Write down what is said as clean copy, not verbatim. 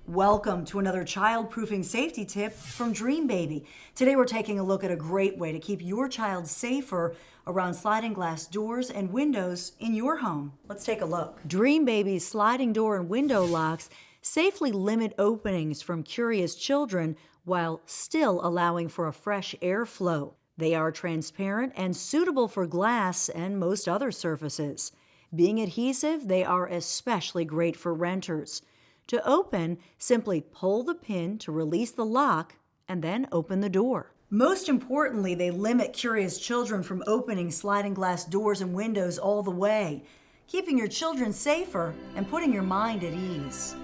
Welcome to another child-proofing safety tip from Dreambaby. Today we're taking a look at a great way to keep your child safer around sliding glass doors and windows in your home. Let's take a look. Dreambaby's sliding door and window locks safely limit openings from curious children while still allowing for a fresh airflow. They are transparent and suitable for glass and most other surfaces. Being adhesive, they are especially great for renters. To open, simply pull the pin to release the lock and then open the door. Most importantly, they limit curious children from opening sliding glass doors and windows all the way, keeping your children safer and putting your mind at ease.